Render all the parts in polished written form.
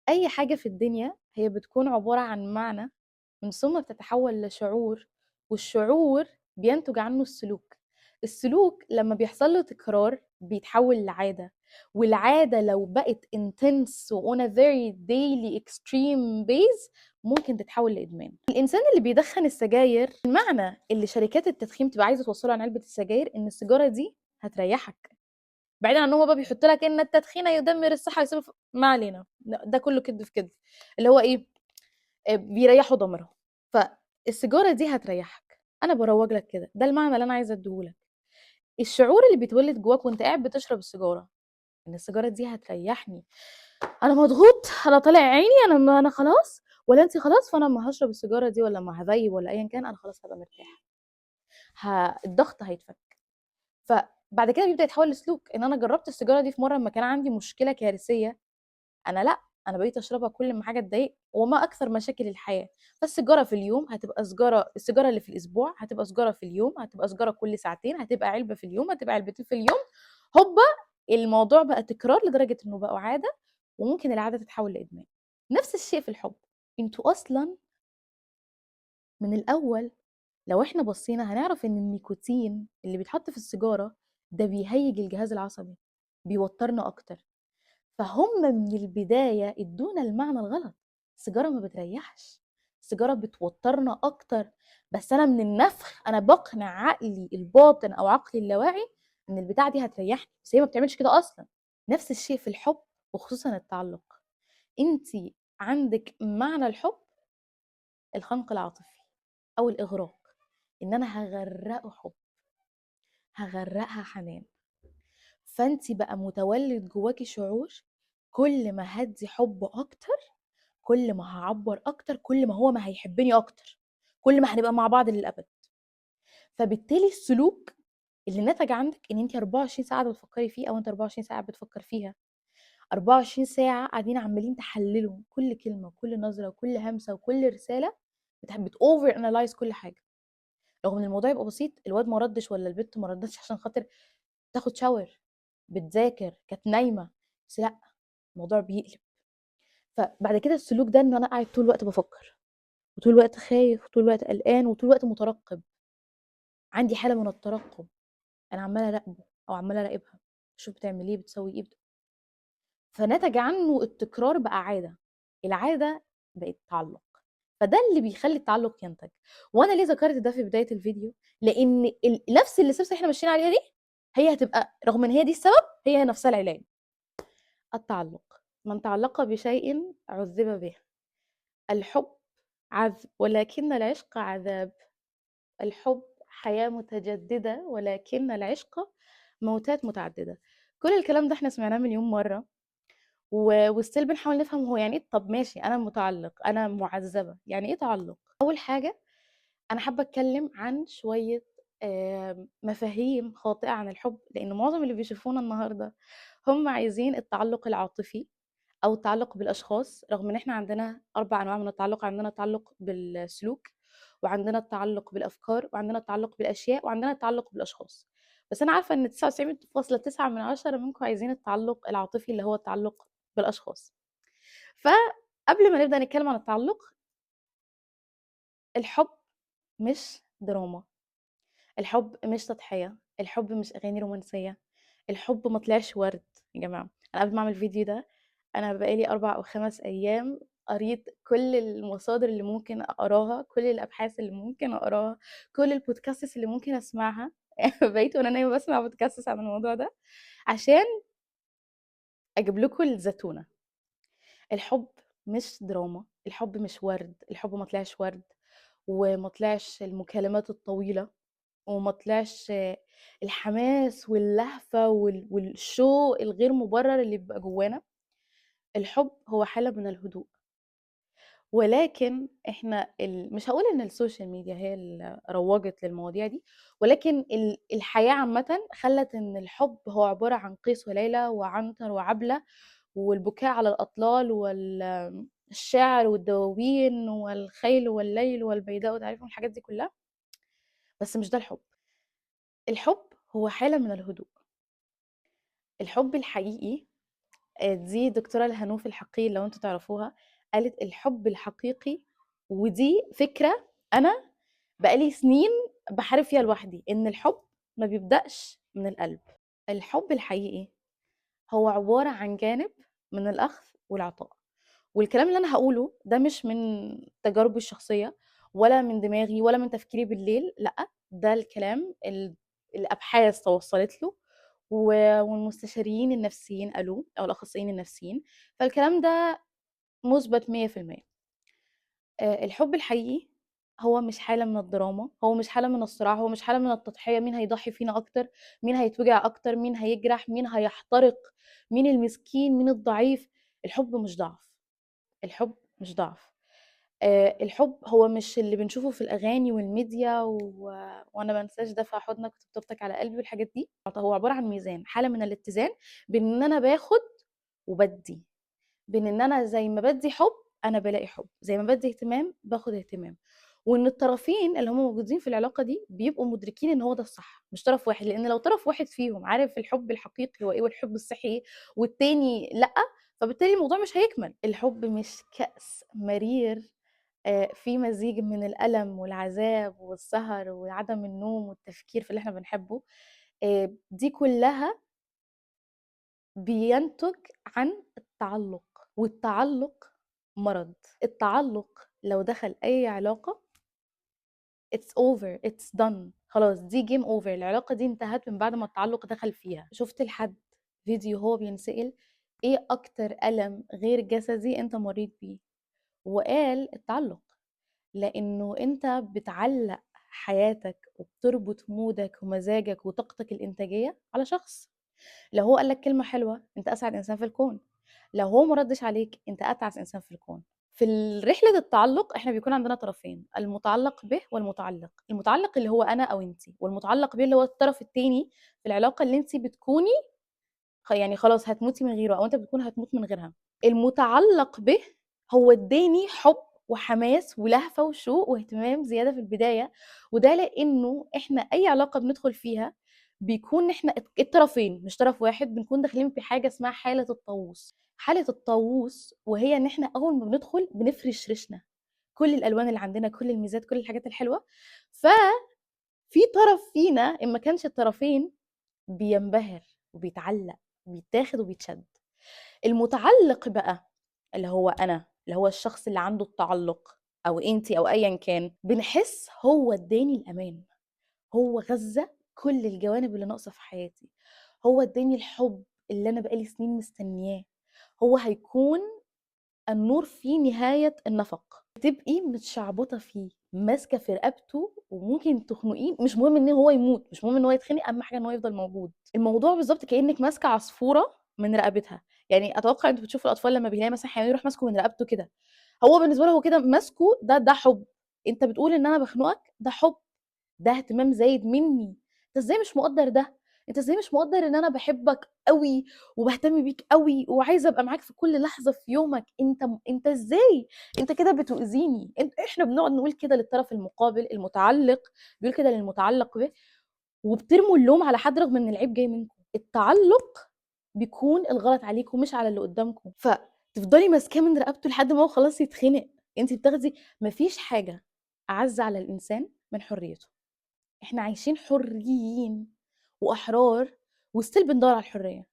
أي حاجة في الدنيا هي بتكون عبارة عن معنى من ثم بتتحول لشعور، والشعور بينتج عنه السلوك. السلوك لما بيحصل له تكرار بيتحول لعادة، والعادة لو بقت intense و on a very daily extreme base ممكن تتحول لإدمان. الإنسان اللي بيدخن السجاير، المعنى اللي شركات التدخين بتبقى عايزة توصله عن علبة السجاير إن السيجارة دي هتريحك، بعيدا عن ان هو بقى بيحط لك ان التدخين يدمر الصحه ما علينا، ده كله كذب في كذب. اللي هو ايه؟ بيريحوا ضميرهم. فالسيجاره دي هتريحك، انا بروج لك كده، ده المعنى اللي انا عايزه اديهولك. الشعور اللي بيتولد جواك وانت قاعد بتشرب السيجاره ان السيجاره دي هتريحني، انا مضغوط، انا طالع عيني، انا خلاص، ولا انت خلاص، فانا لما هشرب السيجاره دي ولا لما هذيب ولا ايا كان انا خلاص هبقى مرتاحه، الضغط هيتفك. فبعد كده بيبدا يتحول لسلوك، ان انا جربت السيجاره دي في مره لما كان عندي مشكله كارثيه، انا لا، انا بقيت اشربها كل ما حاجه تضايق، وما اكثر مشاكل الحياه. فالسيجاره في اليوم هتبقى سيجاره، السيجاره اللي في الاسبوع هتبقى سيجاره في اليوم، هتبقى سيجاره كل ساعتين، هتبقى علبه في اليوم، هتبقى علبتين في اليوم. هوبا، الموضوع بقى تكرار لدرجه انه بقى عاده، وممكن العاده تتحول لادمان. نفس الشيء في الحب. انتوا اصلا من الاول لو احنا بصينا هنعرف ان النيكوتين اللي بيتحط في السيجاره ده بيهيج الجهاز العصبي، بيوترنا اكتر. فهم من البداية ادونا المعنى الغلط، السيجارة ما بتريحش، السيجارة بتوترنا أكتر. بس أنا من النفخ أنا بقنع عقلي الباطن أو عقلي اللاواعي إن البتاعة دي هتريحني، بس هي ما بتعملش كده أصلا. نفس الشيء في الحب، وخصوصا التعلق. أنت عندك معنى الحب الخنق العاطفي أو الإغراق، إن أنا هغرقه حب، هغرقها حنان. فأنت بقى متولد جواكي شعور كل ما هدي حب أكتر، كل ما هعبر اكتر، كل ما هو ما هيحبني اكتر، كل ما هنبقى مع بعض للابد. فبالتالي السلوك اللي نتج عندك ان انت 24 ساعه بتفكري فيه، او انت 24 ساعه بتفكر فيها، 24 ساعه قاعدين عمالين تحللوا كل كلمه وكل نظره وكل همسه وكل رساله، بت اوفر انالايز كل حاجه. رغم ان الموضوع يبقى بسيط، الواد ما ردش ولا البت ما ردتش عشان خاطر تاخد شاور، بتذاكر، كانت نايمه، بس لا، الموضوع بيقلب. فبعد كده السلوك ده ان انا قاعد طول الوقت بفكر، وطول الوقت خايف، وطول الوقت قلقان، وطول الوقت مترقب. عندي حالة من الترقب، أنا عمّالة أراقبه أو عمّالة أراقبها، أشوف بتعمل إيه، بتسوي إيه، فنتج عنه التكرار بقى عادة، العادة بقت تعلُّق، فده اللي بيخلّي التعلُّق ينتج. وأنا ليه ذكرت ده في بداية الفيديو؟ لإن نفس الsteps اللي إحنا ماشيين عليها دي، هي هتبقى رغم إن هي دي السبب، هي نفسها العلاج. التعلُّق، من تعلّق بشيء عُذِّب به. الحب عذب ولكن العشق عذاب. الحب حياة متجددة ولكن العشق موتات متعددة. كل الكلام ده احنا سمعناه مليون مرة، وستيل بنحاول نفهم هو يعني ايه. طب ماشي، انا متعلق، انا معذبة، يعني ايه تعلق؟ اول حاجة انا حابة اتكلم عن شوية مفاهيم خاطئة عن الحب، لان معظم اللي بيشوفونا النهاردة هم عايزين التعلق العاطفي او التعلق بالاشخاص، رغم ان احنا عندنا 4 انواع من التعلق. عندنا التعلق بالسلوك، وعندنا التعلق بالافكار، وعندنا التعلق بالاشياء، وعندنا التعلق بالاشخاص. بس انا عارفه ان 99.9 منكم عايزين التعلق العاطفي اللي هو التعلق بالاشخاص. فقبل ما نبدا نتكلم عن التعلق، الحب مش دراما، الحب مش تضحيه، الحب مش اغاني رومانسيه، الحب ما طلعش ورد. يا جماعه، انا قبل ما اعمل الفيديو ده انا بقالي 4 أو 5 أيام قريت كل المصادر اللي ممكن اقراها، كل الابحاث اللي ممكن اقراها، كل البودكاستس اللي ممكن اسمعها. بقيت وانا نايمه بسمع بودكاستس عن الموضوع ده عشان اجيب لكم الزتونه. الحب مش دراما، الحب مش ورد، الحب ما طلعش ورد، وما طلعش المكالمات الطويله، وما طلعش الحماس واللهفه والشوق الغير مبرر اللي بيبقى جوانا. الحب هو حاله من الهدوء. ولكن إحنا مش هاقول إن السوشيال ميديا هي اللي روّجت للمواضيع دي، ولكن الحياة عامةً خلّت إن الحب هو عبارة عن قيس وليلى وعنتر وعبلة والبكاء على الأطلال الشعر والدواوين والخيل والليل والبيداء وتعرفون الحاجات دي كلّها، بس مش ده الحب. الحب هو حالة من الهدوء. الحب الحقيقي دي دكتورة الهنوف الحقيقي لو انتوا تعرفوها، قالت الحب الحقيقي، ودي فكرة أنا بقالي سنين بحارب فيها لوحدي، إن الحب ما بيبدأش من القلب. الحب الحقيقي هو عبارة عن جانب من الأخذ والعطاء. والكلام اللي أنا هقوله ده مش من تجاربي الشخصية ولا من دماغي ولا من تفكيري بالليل، لأ، ده الكلام الأبحاث توصلت له والمستشارين النفسيين قالوه أو الأخصائيين النفسيين، فالكلام ده مثبت 100%. الحب الحقيقي هو مش حالة من الدراما، هو مش حالة من الصراع، هو مش حالة من التضحية، مين هيضحي فينا أكتر، مين هيتوجع أكتر، مين هيجرح، مين هيحترق، مين المسكين، مين الضعيف. الحب مش ضعف، الحب مش ضعف. الحب هو مش اللي بنشوفه في الأغاني والميديا وأنا ما انساش دفع حضنك وطبطبتك على قلبي والحاجات دي. هو عبارة عن ميزان، حالة من الاتزان بين إن أنا باخد وبدي، بين إن أنا زي ما بدي حب أنا بالاقي حب، زي ما بدي اهتمام باخد اهتمام، وإن الطرفين اللي هم موجودين في العلاقة دي بيبقوا مدركين إن هو ده الصح مش طرف واحد، لأن لو طرف واحد فيهم عارف الحب الحقيقي هو إيه والحب الصحي إيه والتاني لأ، فبالتالي الموضوع مش هيكمل. الحب مش كأس مرير في مزيج من الألم والعذاب والسهر وعدم النوم والتفكير في اللي احنا بنحبه. دي كلها بينتج عن التعلق، والتعلق مرض. التعلق لو دخل أي علاقة it's over it's done، خلاص دي game over، العلاقة دي انتهت من بعد ما التعلق دخل فيها. شفت لحد فيديو هو بينسأل ايه أكتر ألم غير جسدي انت مريت بيه، وقال التعلق، لأنه أنت بتعلق حياتك وبتربط مودك ومزاجك وطاقتك الإنتاجية على شخص. لو هو قال لك كلمة حلوة أنت أسعد إنسان في الكون، لو هو ما ردش عليك أنت أتعس إنسان في الكون. في رحلة التعلق احنا بيكون عندنا طرفين، المتعلق به والمتعلق. المتعلق اللي هو أنا أو أنتي، والمتعلق به اللي هو الطرف التاني في العلاقة اللي أنتي بتكوني يعني خلاص هتموتي من غيره او انت بتكون هتموت من غيرها. المتعلق به هو اداني حب وحماس ولهفة وشوق واهتمام زيادة في البداية، وده لأنه احنا أي علاقة بندخل فيها بيكون احنا الطرفين مش طرف واحد، بنكون داخلين في حاجة اسمها حالة الطاووس. حالة الطاووس وهي ان احنا أول ما بندخل بنفرش ريشنا، كل الألوان اللي عندنا، كل الميزات، كل الحاجات الحلوة. ففي طرف فينا إن ما كانش الطرفين بينبهر وبيتعلق وبيتاخد وبيتشد. المتعلق بقى اللي هو أنا، اللي هو الشخص اللي عنده التعلق أو أنتي أو أيا كان، بنحس هو اداني الأمان، هو غذى كل الجوانب اللي ناقصة في حياتي، هو اداني الحب اللي أنا بقالي سنين مستنياه، هو هيكون النور في نهاية النفق. تبقي متشعبطة فيه ماسكة في رقبته وممكن تخنقيه، مش مهم ان هو يموت، مش مهم ان هو يتخنق، اهم حاجة ان هو يفضل موجود. الموضوع بالظبط كأنك ماسكة عصفورة من رقبتها. يعني اتوقع انتوا بتشوفوا الاطفال لما بيلاقي مثلا حيوان يروح ماسكه من رقبته كده، هو بالنسبة له هو كده ماسكه، ده حب. انت بتقول ان انا بخنقك، ده حب، ده اهتمام زايد مني. انت ازاي مش مقدر ده؟ انت ازاي مش مقدر ان انا بحبك قوي وبهتم بيك قوي وعايزه ابقى معاك في كل لحظه في يومك؟ انت ازاي انت كده بتؤذيني؟ احنا بنقعد نقول كده للطرف المقابل المتعلق، بيقول كده للمتعلق به، وبترموا اللوم على حد رغم ان العيب جاي منكم. التعلق بيكون الغلط عليكم مش على اللي قدامكم، فتفضلي ماسكاه من رقبته لحد ما هو خلاص يتخنق. انت بتاخدي، مفيش حاجه اعز على الانسان من حريته. احنا عايشين حريين واحرار وستيل بندور على الحريه،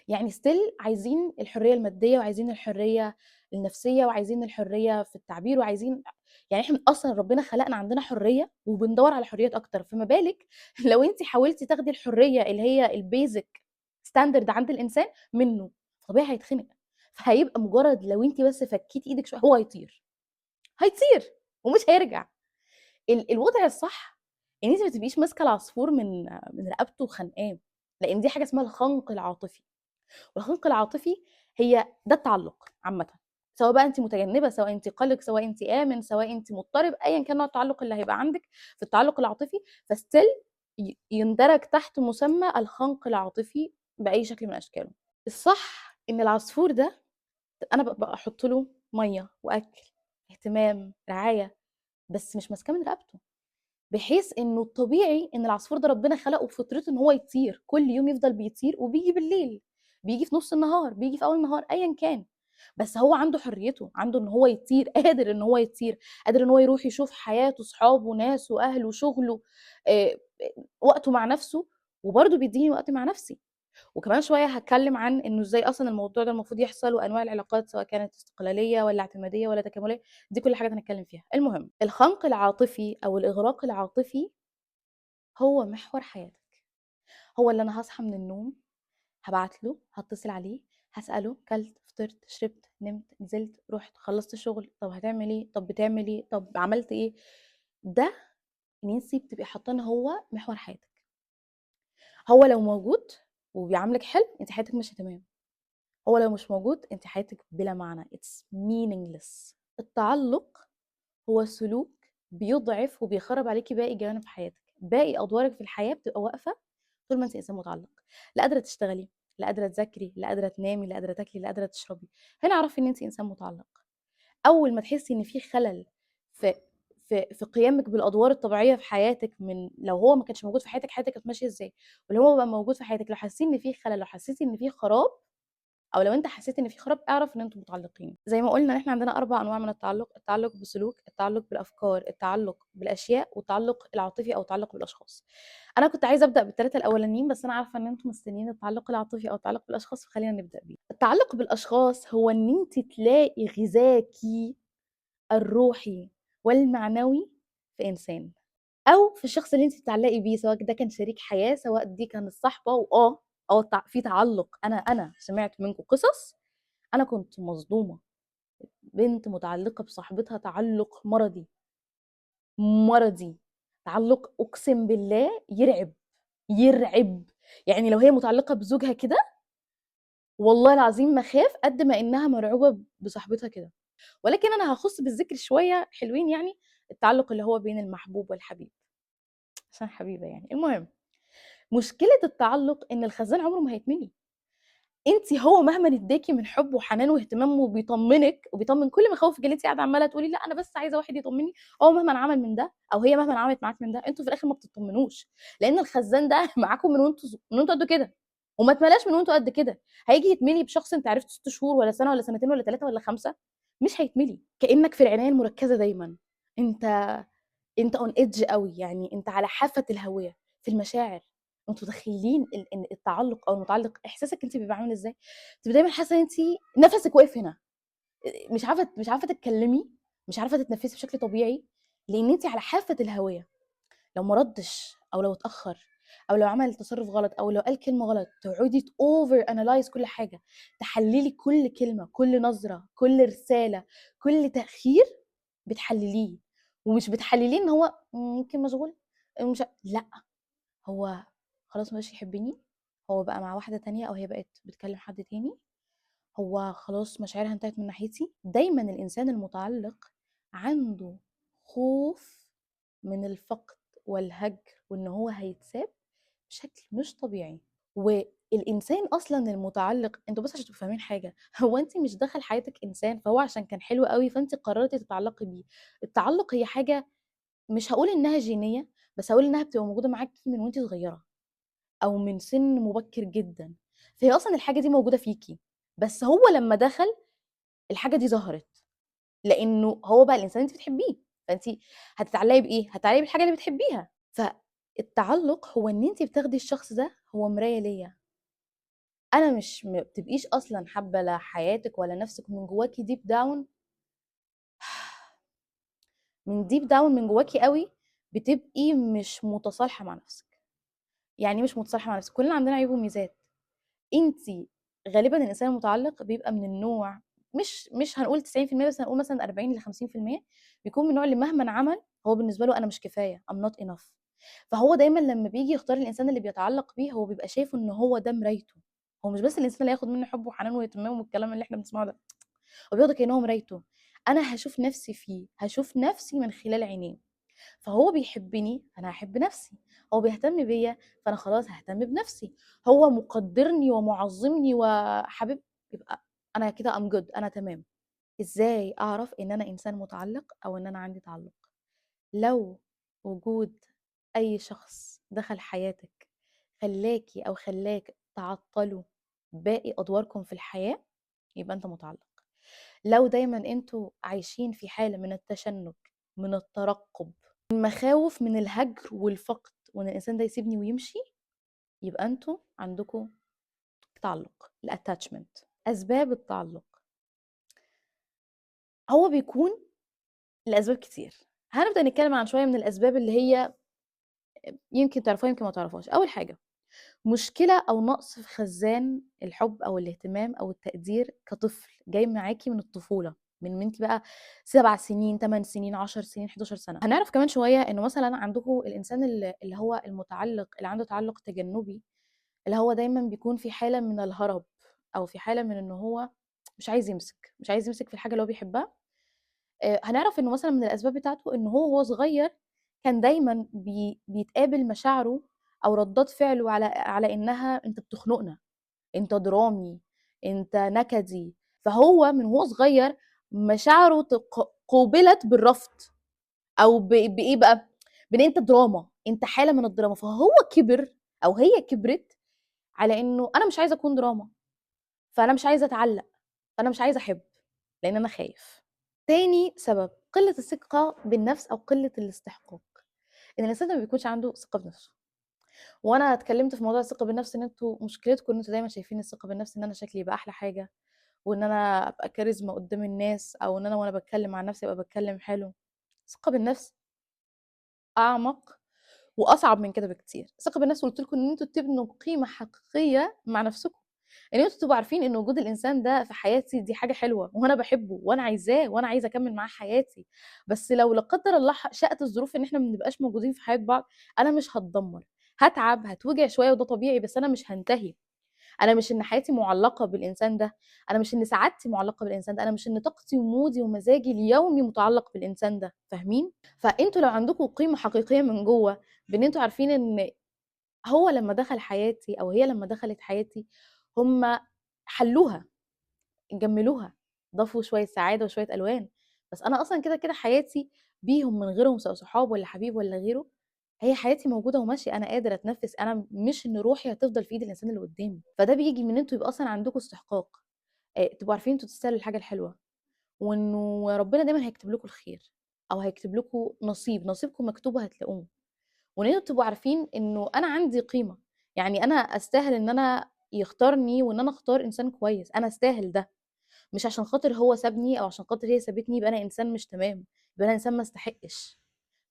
يعني ستيل عايزين الحريه الماديه وعايزين الحريه النفسيه وعايزين الحريه في التعبير وعايزين، يعني احنا اصلا ربنا خلقنا عندنا حريه وبندور على حريات اكتر، فما بالك لو انت حاولتي تاخدي الحريه اللي هي البيزك ستاندرد عند الانسان منه، طبيعي هيتخنق. فهيبقى مجرد لو انت بس فكيتي ايدك شويه هو هيطير، هيطير ومش هيرجع. الوضع الصح ان انت ما تبقيش ماسكه العصفور من رقبته وخانقاه، لان دي حاجه اسمها الخنق العاطفي. والخنق العاطفي هي ده التعلق عامه، سواء بقى انت متجنبه، سواء انت قلق، سواء انت امن، سواء انت مضطرب، ايا كان نوع التعلق اللي هيبقى عندك في التعلق العاطفي، فستيل يندرج تحت مسمى الخنق العاطفي باي شكل من اشكاله. الصح ان العصفور ده انا بقى احط له ميه واكل اهتمام رعايه، بس مش ماسكاه من رقبته، بحيث انه الطبيعي ان العصفور ده ربنا خلقه بفطرته ان هو يطير كل يوم، يفضل بيطير وبيجي بالليل بيجي في نص النهار، بيجي في اول النهار، ايا كان، بس هو عنده حريته، عنده ان هو يطير، قادر ان هو يطير، قادر ان هو يروح يشوف حياته، صحابه، ناسه، اهله، شغله، آه، وقته مع نفسه، وبرضه بيديني وقت مع نفسي. وكمان شويه هتكلم عن انه ازاي اصلا الموضوع ده المفروض يحصل، وانواع العلاقات سواء كانت استقلاليه ولا اعتماديه ولا تكامليه. دي كل حاجه هنتكلم فيها. المهم، الخنق العاطفي او الاغراق العاطفي هو محور حياتك. هو اللي انا هصحى من النوم، هبعت له، هتصل عليه، هساله كلت، فطرت، شربت، نمت، نزلت، رحت، خلصت شغل، طب هتعمل ايه، طب بتعمل ايه، طب عملت ايه. ده انتي بتبقي حاطه ان هو محور حياتك. هو لو موجود وبيعاملك حلو، انت حياتك ماشيه تمام. هو لو مش موجود، انت حياتك بلا معنى. it's meaningless. التعلق هو سلوك بيضعف وبيخرب عليكي باقي جوانب حياتك. باقي ادوارك في الحياه بتبقى واقفه طول ما انت انسان متعلق. لا قادره تشتغلي، لا قادره تذاكري، لا قادره تنامي، لا قادره تاكلي، لا قادره تشربي. هنا اعرفي ان انت انسان متعلق. اول ما تحسي ان في خلل في في قيامك بالادوار الطبيعيه في حياتك، من لو هو ما كانش موجود في حياتك، حياتك كانت ماشيه ازاي؟ ولو هو بقى موجود في حياتك، لو حسيتي ان في خلل، لو حسيتي ان في خراب، او لو انت حسيت ان في خراب، اعرف ان انتم متعلقين. زي ما قلنا ان احنا عندنا 4 انواع من التعلق: التعلق بالسلوك، التعلق بالافكار، التعلق بالاشياء، والتعلق العاطفي او التعلق بالاشخاص. انا كنت عايزه ابدا بالثلاثه الاولانيين، بس انا عارفه ان انتم مستنيين التعلق العاطفي او التعلق بالاشخاص، فخلينا نبدا بيه. التعلق بالاشخاص هو ان انت تلاقي غذاكي الروحي والمعنوي في انسان، او في الشخص اللي انت بتتعلقي بيه، سواء ده كان شريك حياه، سواء دي كانت صاحبه. في تعلق. انا سمعت منكم قصص، انا كنت مصدومه. بنت متعلقه بصاحبتها تعلق مرضي، مرضي، تعلق اقسم بالله يرعب، يرعب. يعني لو هي متعلقه بزوجها كده، والله العظيم ما خاف قد ما انها مرعوبه بصاحبتها كده. ولكن انا هخص بالذكر شويه حلوين، يعني التعلق اللي هو بين المحبوب والحبيب، عشان حبيبه يعني. المهم، مشكله التعلق ان الخزان عمره ما هيتملي. انت هو مهما اداكي من حب وحنان واهتمام وبيطمنك وبيطمن كل مخاوفك اللي انت قاعده عماله تقولي لا انا بس عايزه واحد يطمني، هو مهما عمل من ده او هي مهما عملت معاك من ده، انتوا في الاخر ما بتطمنوش. لان الخزان ده معاكم من وانتوا قد كده، وما اتملاش من وانتوا قد كده. هيجي يتملي بشخص انت عرفته 6 شهور ولا سنه ولا سنتين ولا 3 ولا 5؟ مش هيتملي. كانك في العنايه المركزه دايما. انت انت اون ايدج قوي، يعني انت على حافه الهويه في المشاعر. انتوا متخيلين ان التعلق او المتعلق احساسك انت بيبقى عامل ازاي؟ بتبقى دايما حاسه ان انت نفسك واقف هنا، مش عارفه تتكلمي، مش عارفه تتنفسي بشكل طبيعي، لان انت على حافه الهويه. لو ما ردش، او لو اتاخر، او لو عمل تصرف غلط، او لو قال كلمه غلط، تقعدي اوفر انالايز كل حاجه، تحللي كل كلمه، كل نظره، كل رساله، كل تاخير، بتحلليه. ومش بتحلليه ان هو يمكن مشغول، مش لا، هو خلاص مبقاش يحبني، هو بقى مع واحده تانية، او هي بقت بتكلم حد تاني، هو خلاص مشاعرها انتهت من ناحيتي. دايما الانسان المتعلق عنده خوف من الفقد والهجر، وان هو هيتساب بشكل مش طبيعي. والانسان اصلا المتعلق، انتوا بس عشان تبقوا فاهمين حاجه، هو انت مش دخل حياتك انسان فهو عشان كان حلو قوي فانت قررتي تتعلقي بيه. التعلق هي حاجه، مش هقول انها جينيه، بس هقول انها بتبقى موجوده معاكي من وانت صغيره، او من سن مبكر جدا. فهي اصلا الحاجه دي موجوده فيكي، بس هو لما دخل الحاجه دي ظهرت، لانه هو بقى الانسان اللي انت بتحبيه. فانت هتتعلقي بايه؟ هتتعلقي بالحاجه اللي بتحبيها. فالتعلق هو ان انت بتاخدي الشخص ده هو مرايه ليا. انا مش ما بتبقيش اصلا حابه لا حياتك ولا نفسك من جواكي، ديب داون، من ديب داون من جواكي قوي، بتبقي مش متصالحه مع نفسك. يعني مش متصالحه مع نفسك. كلنا عندنا عيوب وميزات. انت غالبا الانسان المتعلق بيبقى من النوع، مش هنقول 90%، بس هنقول مثلا 40 ل 50%، بيكون من النوع اللي مهما عمل هو بالنسبه له انا مش كفايه، I'm not enough. فهو دايما لما بيجي يختار الانسان اللي بيتعلق بيه، هو بيبقى شايفه ان هو ده مرايته. هو مش بس الانسان اللي هياخد منه حب وحنان واهتمام والكلام اللي احنا بنسمعه ده، هو بياخده كانه مرايته. انا هشوف نفسي فيه، هشوف نفسي من خلال عينيه. فهو بيحبني فانا هحب نفسي، هو بيهتم بيا فانا خلاص ههتم بنفسي، هو مقدرني ومعظمني وحبيب، يبقى انا كده ام جود، انا تمام. ازاي اعرف ان انا انسان متعلق او ان انا عندي تعلق؟ لو وجود اي شخص دخل حياتك خلاكي او خلاك تعطله باقي أدواركم في الحياة، يبقى أنت متعلق. لو دايمًا أنتم عايشين في حالة من التشنُّج، من الترقُّب، من مخاوف من الهجر والفقد وإن الإنسان ده يسيبني ويمشي، يبقى أنتم عندكم تعلُّق الattachment. أسباب التعلُّق، هو بيكون لأسباب كتير. هنبدأ نتكلم عن شوية من الأسباب اللي هي يمكن تعرفوها يمكن ما تعرفوهاش. أول حاجة، مشكلة أو نقص في خزان الحب أو الاهتمام أو التقدير كطفل جاي معاكِ من الطفولة، من أنتِ بقى 7 سنين، 8 سنين، 10 سنين، 11 سنة. هنعرف كمان شوية إنه مثلًا عندكم الإنسان اللي هو المُتعلق، اللي عنده تعلُّق تجنُّبي، اللي هو دايمًا بيكون في حالة من الهرب أو في حالة من إن هو مش عايز يمسك في الحاجة اللي هو بيحبها. هنعرف إنه مثلًا من الأسباب بتاعته إن وهو صغير كان دايمًا بيتقابل مشاعره أو ردات فعله على إنها أنت بتخنقنا، أنت درامي، أنت نكدي. فهو من وهو صغير مشاعره قُوبلت بالرفض أو بإيه بقى، بإن أنت دراما، أنت حالة من الدراما. فهو كِبِر أو هي كبرت على إنه أنا مش عايزة أكون دراما، فأنا مش عايزة أتعلّق، فأنا مش عايزة أحب، لإن أنا خايف. تاني سبب، قلة الثقة بالنفس أو قلة الاستحقاق، إن الإنسان ده ما بيكونش عنده ثقة بنفسه. وأنا اتكلمت في موضوع الثقة بالنفس إن أنتم مشكلتكم إن أنتم دايمًا شايفين الثقة بالنفس إن أنا شكلي يبقى أحلى حاجة، وإن أنا أبقى كاريزما قدّام الناس، أو إن أنا وأنا باتكلم عن نفسي أبقى باتكلم حلو. الثقة بالنفس أعمق وأصعب من كده بكتير. الثقة بالنفس قُلت لكم إن أنتم تبنوا قيمة حقيقية مع نفسكم، إن أنتم تبقوا عارفين إن وجود الإنسان ده في حياتي دي حاجة حلوة، وأنا باحبه وأنا عايزاه وأنا عايزة أكمّل معاه حياتي. بس لو لا قدّر الله شاءت الظروف إن إحنا ما نبقاش موجودين في حياة بعض، أنا مش هاتدمر، هاتعب، هاتوجع شوية وده طبيعي، بس أنا مش هانتهي. أنا مش إن حياتي مُعلّقة بالإنسان ده، أنا مش إن سعادتي مُعلّقة بالإنسان ده، أنا مش إن طاقتي ومودي ومزاجي اليومي مُتعلّق بالإنسان ده، فاهمين؟ فأنتم لو عندكم قيمة حقيقية من جوّه، بإن أنتم عارفين إن هو لمّا دخل حياتي أو هي لمّا دخلت حياتي، هُم حلّوها، جمّلوها، ضافوا شوية سعادة وشوية ألوان. بس أنا أصلًا كده كحياتي بيهم من غيرهم سواء صحاب والّا حبيب والّا غيره، هي حياتي موجودة وماشية، أنا قادر أتنفّس، أنا مش إن روحي هتفضل في إيد الإنسان اللي قدّامي. فده بييجي من إن أنتم يبقى أصلًا عندكم استحقاق، تبقوا عارفين أنتم تستاهلوا الحاجة الحلوة، وإنه ربنا دايمًا هيكتب لكم الخير، أو هيكتب لكم نصيب، نصيبكم مكتوب وهتلاقوه. وإن أنتم تبقوا عارفين إنه أنا عندي قيمة، يعني أنا أستاهل إن أنا يختارني وإن أنا أختار إنسان كويس، أنا أستاهل ده، مش عشان خاطر هو سابني أو عشان خاطر هي سابتني يبقى أنا إنسان مش تمام، يبقى أنا إنسان ما أستحقش.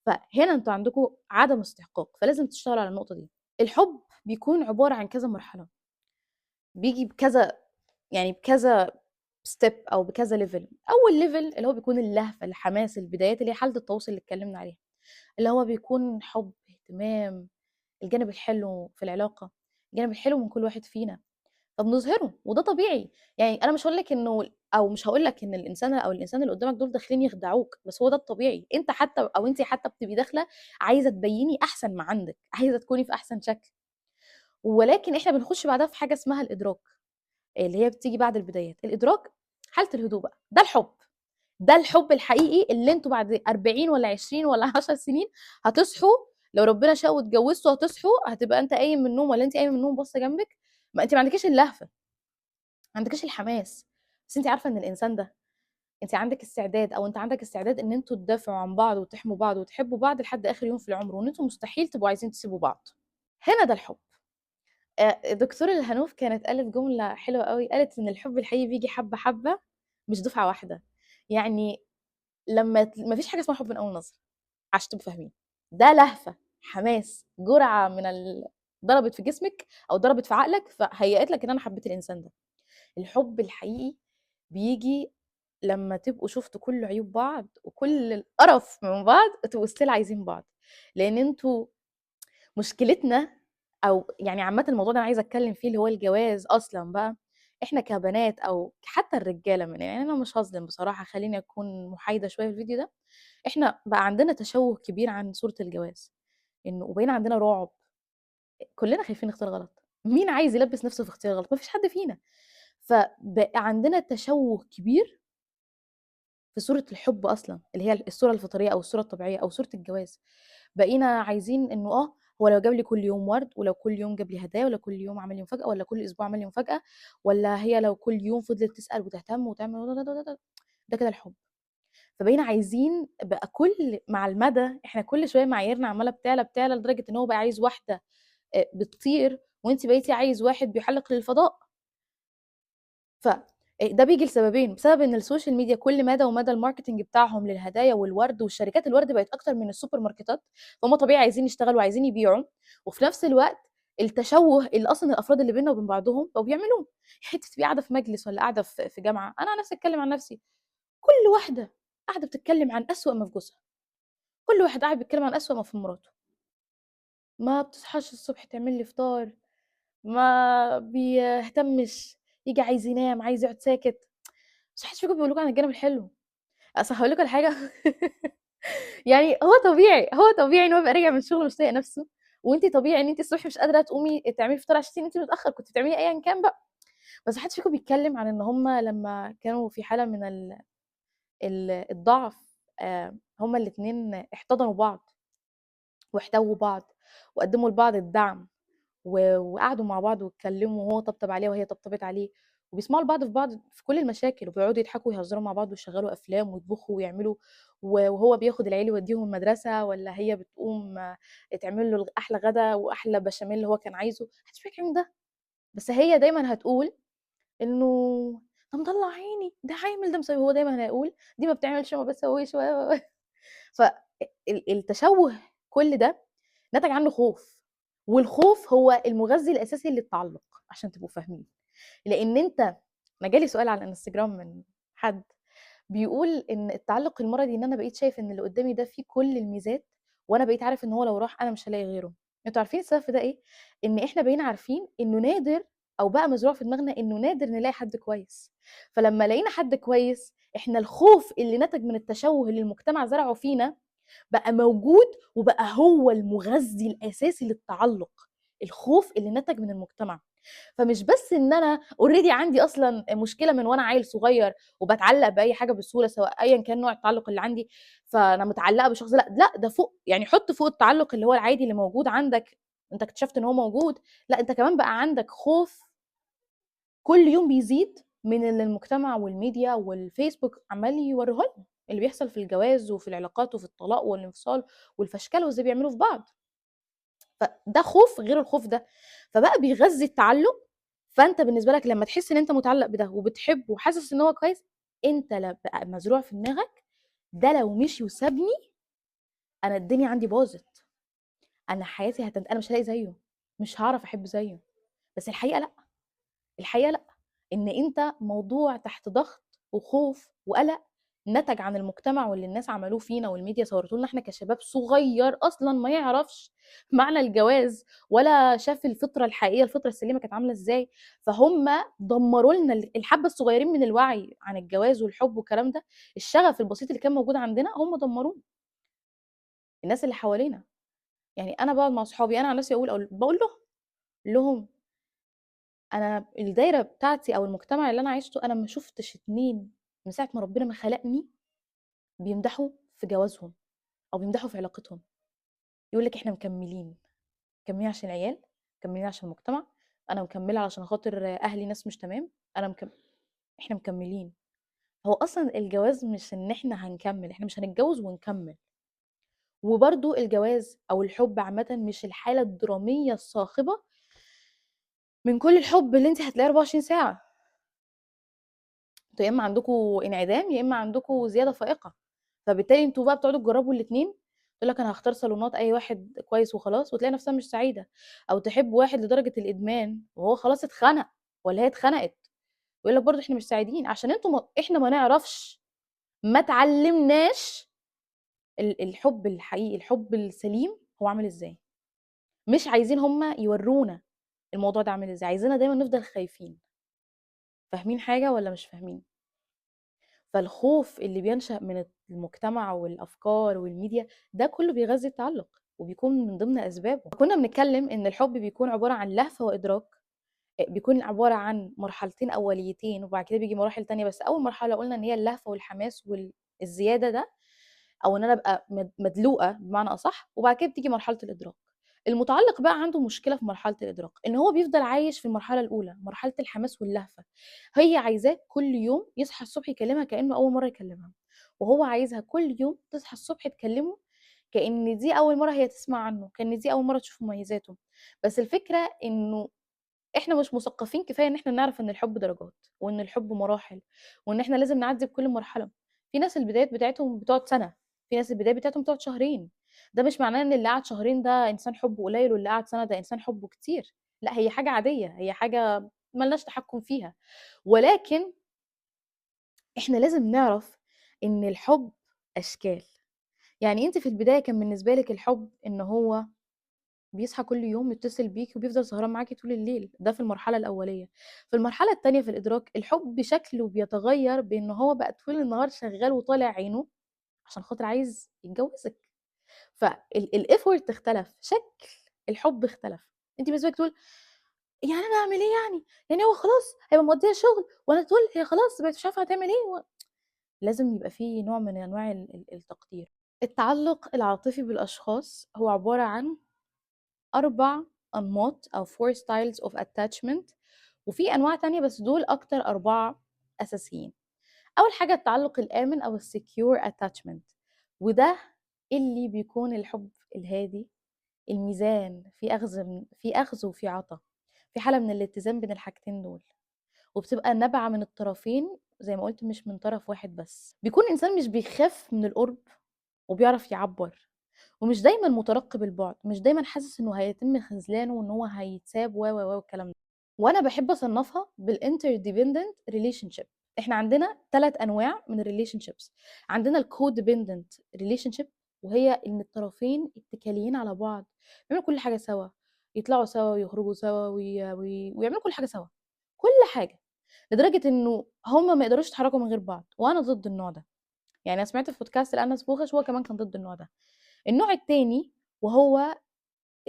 فهنا أنتم عندكم عدم استحقاق، فلازم تشتغلوا على النقطة دي. الحب بيكون عبارة عن كذا مرحلة، بييجي بكذا، يعني بكذا step أو بكذا level. أول level اللي هو بيكون اللهفة، الحماس، البدايات اللي هي حالة التواصل اللي اتكلمنا عليها، اللي هو بيكون حب، اهتمام، الجانب الحلو في العلاقة، الجانب الحلو من كل واحد فينا، فبنظهره وده طبيعي. يعني أنا مش هاقول لك إنه أو مش هاقول لك إن الإنسانة أو الإنسان اللي قدامك دول داخلين يخدعوك، بس هو ده الطبيعي. أنت حتى أو أنتِ حتى بتبقي داخلة عايزة تبيّني أحسن ما عندِك، عايزة تكوني في أحسن شكل، ولكن إحنا بنخش بعدها في حاجة اسمها الإدراك، اللي هي بتيجي بعد البدايات. الإدراك حالة الهدوء بقى، ده الحب، ده الحب الحقيقي اللي أنتم بعد 40 والّا 20 والّا 10 سنين هتصحوا، لو ربنا شاء واتجوزتوا هتصحوا، هتبقى أنت قايم من النوم والّا أنتِ قايمة من النوم باصة جنبِك، ما أنتِ ما عندكيش اللهفة، ما عندكيش الحماس، بس أنتِ عارفة إن الإنسان ده أنتِ عندِك استعداد أو أنت عندك استعداد إن أنتم تدافعوا عن بعض وتحموا بعض وتحبوا بعض لحد آخر يوم في العمر، وإن أنتم مستحيل تبقوا عايزين تسيبوا بعض. هنا ده الحب. الدكتورة الهنوف كانت قالت جملة حلوة أوي، قالت إن الحب الحقيقي بييجي حبة حبة مش دفعة واحدة. يعني لمّا ما فيش حاجة اسمها حب من أول نظرة، عشان تبقوا فاهمين. ده لهفة، حماس، جرعة من ضربت في جسمِك أو ضربت في عقلك، فهيّأت لك إن أنا حبيت الإنسان ده. الحب الحقيقي بييجي لمّا تبقوا شُفتوا كل عيوب بعض وكل القرف من بعض، وتبقوا still عايزين بعض. لإن أنتم مشكلتنا أو يعني عامةً الموضوع ده أنا عايزة أتكلّم فيه اللي هو الجواز أصلًا بقى، إحنا كبنات أو حتى الرجالة يعني أنا مش هاظلم بصراحة، خلّيني أكون محايدة شوية في الفيديو ده. إحنا بقى عندنا تشوُّه كبير عن صورة الجواز، إنه وبقينا عندنا رعب، كُلّنا خايفين نختار غلط، مين عايز يلبّس نَفْسه في اختيار غلط؟ ما فيش حد فينا. فبقى عندنا تشوُّه كبير في صورة الحب أصلًا، اللي هي الصورة الفطرية أو الصورة الطبيعية أو صورة الجواز. بقينا عايزين إنه هو لو جاب لي كل يوم ورد، ولو كل يوم جاب لي هدايا، ولا كل يوم عمل لي مفاجأة، ولا كل أسبوع عمل لي مفاجأة، ولا هي لو كل يوم فضلت تسأل وتهتم وتعمل ده كده الحب. فبقينا عايزين بقى كل مع المدى إحنا كل شوية معاييرنا عمالة بتعلى لدرجة إن هو بقى عايز واحدة بتطير، وأنتِ بقيتِ عايز واحد بيحلق للفضاء. ف ده بييجي لسببين، بسبب إن السوشيال ميديا كل مدى ومدى الماركتينج بتاعهم للهدايا والورد، والشركات الورد بقت أكتر من السوبر ماركتات، فهُم طبيعي عايزين يشتغلوا وعايزين يبيعوا، وفي نفس الوقت التشوُّه اللي أصلًا الأفراد اللي بيننا وبين بعضهم بقوا بيعملوه. حتّة تبقي قاعدة في مجلس والّا قاعدة في جامعة، أنا عن نفسي أتكلم عن نفسي، كل واحدة قاعدة بتتكلم عن أسوأ ما في جوزها، كل واحد قاعد بيتكلم عن أسوأ ما في مراته، ما بتصحاش الصبح تعمل لي فطار، ما بيهتمش، ييجي عايز ينام، عايز يقعد ساكت، بس ما حدش فيكم بيقول لكم عن الجانب الحلو. أصل هاقول لكم على حاجة يعني هو طبيعي إن هو يبقى راجع من الشغل مش طايق نفسه، وأنتِ طبيعي إن أنتِ الصبح مش قادرة تقومي تعملي فطار عشان أنتِ متأخر، كنتِ بتعملي أيًا كان بقى، بس ما حدش فيكم بيتكلم عن إن هُم لمّا كانوا في حالة من الضعف، هُم الاتنين احتضنوا بعض، واحتووا بعض، وقدموا لبعض الدعم، وقعدوا مع بعض واتكلموا، وهو طبطب عليها وهي طبطبت عليه، وبيسمعوا لبعض في بعض في كل المشاكل، وبيقعدوا يضحكوا ويهزروا مع بعض ويشغلوا أفلام ويطبخوا ويعملوا، وهو بياخد العيال يوديهم المدرسة، والّا هي بتقوم تعمل له أحلى غدا وأحلى بشاميل اللي هو كان عايزه، ما حدش فيكم يعمل ده، بس هي دايمًا هتقول إنه ده مطلّع عيني، ده عامل، ده مسوي، هو دايمًا هيقول دي ما بتعملش وما بتسويش ف التشوُّه كل ده نتج عنه خوف، والخوف هو المغذي الأساسي للتعلُّق عشان تبقوا فاهمين، لإن أنت أنا جالي سؤال على الإنستجرام من حد بيقول إن التعلُّق المرضي إن أنا بقيت شايف إن اللي قدّامي ده فيه كل الميزات، وأنا بقيت عارف إن هو لو راح أنا مش هالاقي غيره. أنتم عارفين السبب في ده إيه؟ إن إحنا بقينا عارفين إنه نادر، أو بقى مزروع في دماغنا إنه نادر نلاقي حد كويس، فلمّا لقينا حد كويس، إحنا الخوف اللي نتج من التشوُّه اللي المجتمع زرعه فينا بقى موجود، وبقى هو المغذي الأساسي للتعلُّق، الخوف اللي نتج من المجتمع. فمش بس إن أنا already عندي أصلًا مشكلة من وأنا عيل صغير، وباتعلّق بأي حاجة بسهولة سواء أيًا كان نوع التعلُّق اللي عندي، فأنا متعلّقة بشخص، لأ، ده فوق، يعني حُط فوق التعلُّق اللي هو العادي اللي موجود عندك، أنت اكتشفت إن هو موجود، لأ أنت كمان بقى عندك خوف كل يوم بيزيد من اللي المجتمع والميديا والفيسبوك عمّال يورّيه لنا، اللي بيحصل في الجواز وفي العلاقات وفي الطلاق والانفصال والفشكلة وإزاي بيعملوا في بعض. فده خوف غير الخوف ده، فبقى بيغذّي التعلُّق، فأنت بالنسبة لك لمّا تحس إن أنت متعلّق بده وبتحبه وحاسس إن هو كويس، أنت بقى مزروع في دماغك ده لو مشي وسابني أنا الدنيا عندي باظت، أنا حياتي أنا مش هالاقي زيّه، مش هاعرف أحب زيّه، بس الحقيقة لأ، الحقيقة لأ، إن أنت موضوع تحت ضغط وخوف وقلق نتج عن المجتمع واللي الناس عملوه فينا والميديا صورته لنا إحنا كشباب صغير أصلًا ما يعرفش معنى الجواز، ولا شاف الفطرة الحقيقية، الفطرة السليمة كانت عاملة إزاي، فهُم دمّروا لنا الحبّة الصغيرين من الوعي عن الجواز والحب والكلام ده، الشغف البسيط اللي كان موجود عندنا هُم دمّروه، الناس اللي حوالينا. يعني أنا باقعد مع صحابي، أنا عن نفسي باقول لهم أنا الدايرة بتاعتي أو المجتمع اللي أنا عِشته، أنا ما شُفتش 2 من ساعة ما ربنا ما خلقني بيمدحوا في جوازهم أو بيمدحوا في علاقتهم، يقول لِك إحنا مكمّلين، مكمّلين عشان العيال، مكمّلين عشان المجتمع، أنا مكمّلة علشان خاطر أهلي ناس مش تمام، أنا إحنا مكمّلين. هو أصلًا الجواز مش إن إحنا هنكمّل، إحنا مش هنتجوّز ونكمّل، وبرضه الجواز أو الحُب عامةً مش الحالة الدرامية الصاخبة من كل الحُب اللي أنتِ هتلاقيه 24 ساعة. أنتم يا إما عندكم انعدام، يا إما عندكم زيادة فائقة، فبالتالي أنتم بقى بتقعدوا تجربوا الاتنين، تقول لك أنا هاختار صالونات أي واحد كويس وخلاص، وتلاقي نفسها مش سعيدة، أو تحب واحد لدرجة الإدمان وهو خلاص اتخنق والّا هي اتخنقت، ويقول لك برضه إحنا مش سعيدين عشان إحنا ما نعرفش، ما اتعلمناش الحب الحقيقي، الحب السليم هو عامل إزاي، مش عايزين هُم يورونا الموضوع ده عامل إزاي، عايزيننا دايمًا نفضل خايفين، فاهمين حاجة والّا مش فاهمين؟ فالخوف اللي بينشأ من المجتمع والأفكار والميديا ده كله بيغذي التعلق وبيكون من ضمن أسبابه. كنا بنتكلم إن الحب بيكون عبارة عن لهفة وإدراك، بيكون عبارة عن مرحلتين أوليتين وبعد كده بيجي مراحل تانية، بس أول مرحلة قلنا إن هي اللهفة والحماس والزيادة ده، أو إن أنا أبقى مدلوقة بمعنى أصح، وبعد كده بتيجي مرحلة الإدراك. المتعلق بقى عنده مشكلة في مرحلة الإدراك، إن هو بيفضل عايش في المرحلة الأولى، مرحلة الحماس واللهفة. هي عايزاه كل يوم يصحى الصبح يكلمها كأنه أول مرة يكلمها، وهو عايزها كل يوم تصحى الصبح تكلمه كأن دي أول مرة هي تسمع عنه، كأن دي أول مرة تشوف مميزاته. بس الفكرة إنه إحنا مش مثقفين كفاية إن إحنا نعرف إن الحب درجات، وإن الحب مراحل، وإن إحنا لازم نعدي بكل مرحلة. في ناس البدايات بتاعتهم بتقعد سنة، في ناس البدايات بتاعتهم بتقعد شهرين. ده مش معناه إن اللي قعد شهرين ده إنسان حبه قليل، واللي قعد سنة ده إنسان حبه كتير. لا، هي حاجة عادية، هي حاجة ملناش تحكم فيها. ولكن إحنا لازم نعرف إن الحب أشكال. يعني أنتِ في البداية كان بالنسبة لِك الحب إن هو بيصحى كل يوم يتصل بيكِ وبيفضل سهران معاكِ طول الليل، ده في المرحلة الأولية. في المرحلة التانية في الإدراك، الحب شكله بيتغيّر بإن هو بقى طول النهار شغّال وطالع عينه عشان خاطر عايز يتجوّزِك. الeffort اختلف، شكل الحب اختلف. أنتِ بالنسبة لِك تقول يعني أنا أعمل إيه يعني؟ يعني هو خلاص هيبقى مقضيها شغل، والّا تقول هي خلاص بقت مش عارفة هتعمل إيه لازم يبقى في نوع من أنواع التقدير. التعلُّق العاطفي بالأشخاص هو عبارة عن 4 أنماط أو 4 styles of attachment، وفي أنواع تانية بس دول أكتر 4 أساسيين. أول حاجة التعلق الآمن أو الsecure attachment، وده اللي بيكون الحب الهادي، الميزان في أخذ وفي عطا، في حالة من الاتزان بين الحاجتين دول، وبتبقى نابعة من الطرفين زي ما قُلت مش من طرف واحد بس. بيكون إنسان مش بيخاف من القُرب وبيعرف يعبّر، ومش دايمًا مترقب البُعد، مش دايمًا حاسس إنه هيتم خذلانه وإن هو هيتساب والكلام ده. وأنا باحب أصنّفها بالinterdependent relationship. إحنا عندنا 3 أنواع من الrelationships. عندنا الcodependent relationship، وهي إن الطرفين اتكاليين على بعض، بيعملوا كل حاجة سوا، يطلعوا سوا ويخرجوا سوا ويعملوا كل حاجة سوا، كل حاجة، لدرجة إنه هُم ما يقدروش يتحركوا من غير بعض، وأنا ضد النوع ده. يعني أنا سمعت في بودكاست لأنس بوخش هو كمان كان ضد النوع ده. النوع التاني وهو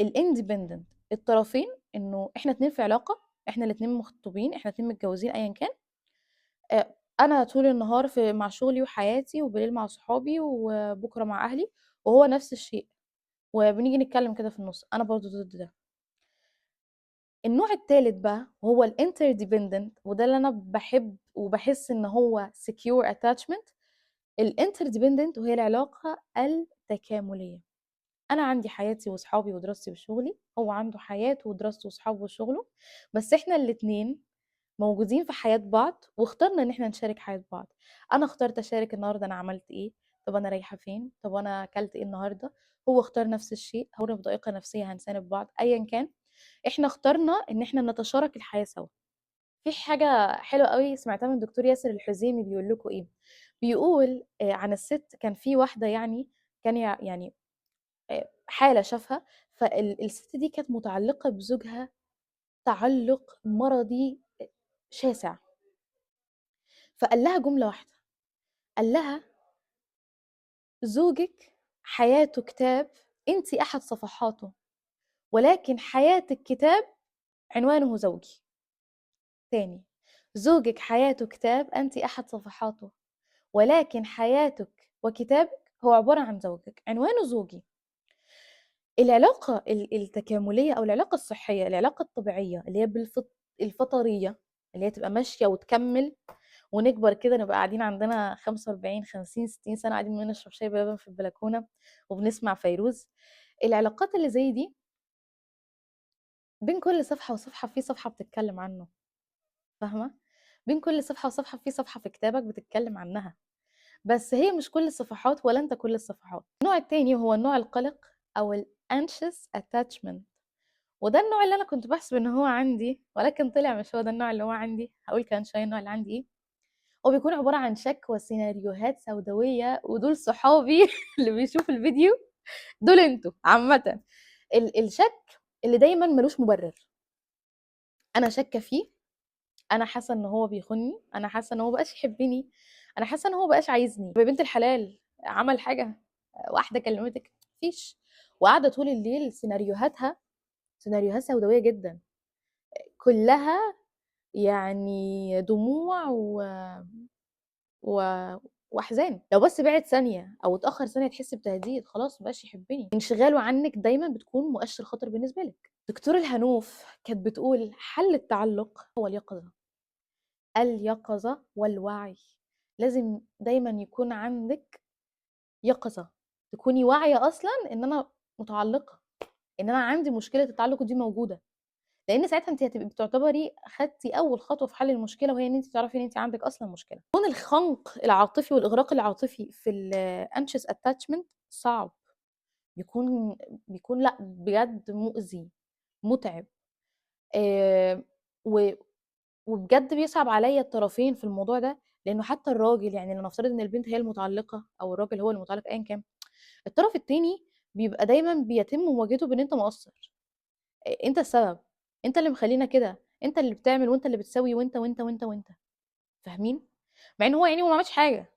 الindependent، الطرفين إنه إحنا 2 في علاقة، إحنا الاتنين مخطوبين، إحنا الاتنين متجوزين أيًا كان، أنا طول النهار مع شغلي وحياتي، وبالليل مع صحابي، وبكرة مع أهلي، وهو نفس الشيء، وبنيجي نتكلم كده في النُص، أنا برضه ضد ده. النوع التالت بقى وهو الinterdependent، وده اللي أنا باحب وباحس إن هو secure attachment. الinterdependent وهي العلاقة التكاملية. أنا عندي حياتي وصحابي ودراستي وشغلي، هو عنده حياته ودراسته وصحابه وشغله، بس إحنا الاتنين موجودين في حياة بعض، واخترنا إن إحنا نشارك حياة بعض. أنا اخترت أشارك النهارده أنا عملت إيه، طب أنا رايحة فين، طب أنا أكلت إيه النهارده، هو اختار نفس الشيء، هو بطريقة نفسية هنساند بعض أيًا كان، إحنا اخترنا إن إحنا نتشارك الحياة سوا. في حاجة حلوة أوي سمعتها من الدكتور ياسر الحزيمي بيقول لكم إيه، بيقول عن الست، كان في واحدة يعني كان يعني حالة شافها، الست دي كانت متعلقة بزوجها تعلُّق مرضي شاسع، فقال لها جملة واحدة، قال لها: "زوجِك حياته كتاب أنتِ أحد صفحاته، ولكن حياتِك كتاب عنوانه زوجي." تاني، زوجِك حياته كتاب أنتِ أحد صفحاته، ولكن حياتِك وكتابِك هو عبارة عن زوجِك، عنوانه زوجي. العلاقة التكاملية أو العلاقة الصحية، العلاقة الطبيعية اللي هي الفطرية، اللي هي تبقى ماشية وتكمّل ونكبر كده نبقى قاعدين عندنا 45، 50، 60 سَنة قاعدين بنشرب شاي بلبن في البلكونة وبنسمع فيروز. العلاقات اللي زي دي بين كل صفحة وصفحة في صفحة بتتكلّم عنّه، فاهمة؟ بين كل صفحة وصفحة في صفحة في كتابك بتتكلّم عنّها، بس هي مش كل الصفحات ولا أنت كل الصفحات. النوع التاني هو النوع القلق أو الanxious attachment، وده النوع اللي أنا كنت باحسب إن هو عندي، ولكن طلع مش هو ده النوع اللي هو عندي. هاقول كمان شوية النوع اللي عندي إيه. هو بيكون عبارة عن شَك وسيناريوهات سوداوية، ودول صحابي اللي بيشوفوا الفيديو دول أنتم عامةً. الشَك اللي دايمًا ما لوش مُبرر، أنا شاكة فيه، أنا حاسة إن هو بيخونّي، أنا حاسة إن هو ما بقاش يحبّني، أنا حاسة إن هو ما بقاش عايزني. طب يا بنت الحلال عمل حاجة؟ واحدة كلمتِك؟ ما فيش. وقاعدة طول الليل سيناريوهاتها سيناريوهات سوداوية جدًا، كلّها يعني دموع و واحزان. لو بس بعد ثانيه او اتاخر ثانيه تحس بتهديد، خلاص مبقاش يحبني. انشغاله عنك دايما بتكون مؤشر خطر بالنسبه لك. دكتور الهنوف كانت بتقول حل التعلق هو اليقظه. اليقظه والوعي. لازم دايما يكون عندك يقظه، تكوني واعيه اصلا ان انا متعلقه، ان انا عندي مشكله التعلق دي موجوده، لان ساعتها انت هتبقي بتعتبري خدتي اول خطوه في حل المشكله، وهي ان انت تعرفي ان انت عندك اصلا مشكله. كون الخنق العاطفي والاغراق العاطفي في الانشس اتاتشمنت صعب، بيكون لا بجد مؤذي متعب. آه وبجد بيصعب عليا الطرفين في الموضوع ده، لانه حتى الراجل، يعني لو نفترض ان البنت هي المتعلقه او الراجل هو المتعلق ايا كان، الطرف التاني بيبقى دايما بيتم مواجهته بان انت مقصر، انت السبب، انت اللي مخلينا كده، انت اللي بتعمل وانت اللي بتسوي وانت وانت وانت وانت. فاهمين؟ مع ان هو يعني هو ما عملش حاجه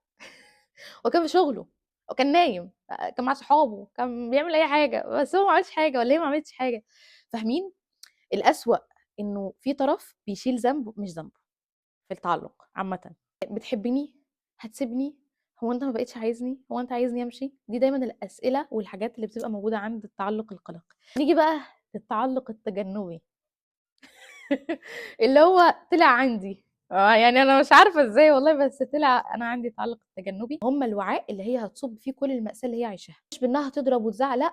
وكان في شغله وكان نايم، كان مع صحابه، كان بيعمل اي حاجه، بس هو ما عملش حاجه ولا هي ما عملتش حاجه. فاهمين؟ الأسوأ انه في طرف بيشيل ذنب مش ذنبه في التعلق عامه. بتحبني؟ هتسيبني؟ هو انت ما بقتش عايزني؟ هو انت عايزني امشي؟ دي دايما الاسئله والحاجات اللي بتبقى موجوده عند التعلق القلق. نيجي بقى للتعلق التجنبي اللي هو طلع عندي، يعني انا مش عارفه ازاي والله، بس طلع انا عندي تعلق تجنبي. هم الوعاء اللي هي هتصب فيه كل المأساة اللي هي عايشاها، مش بانها تضرب وتزعق، لا،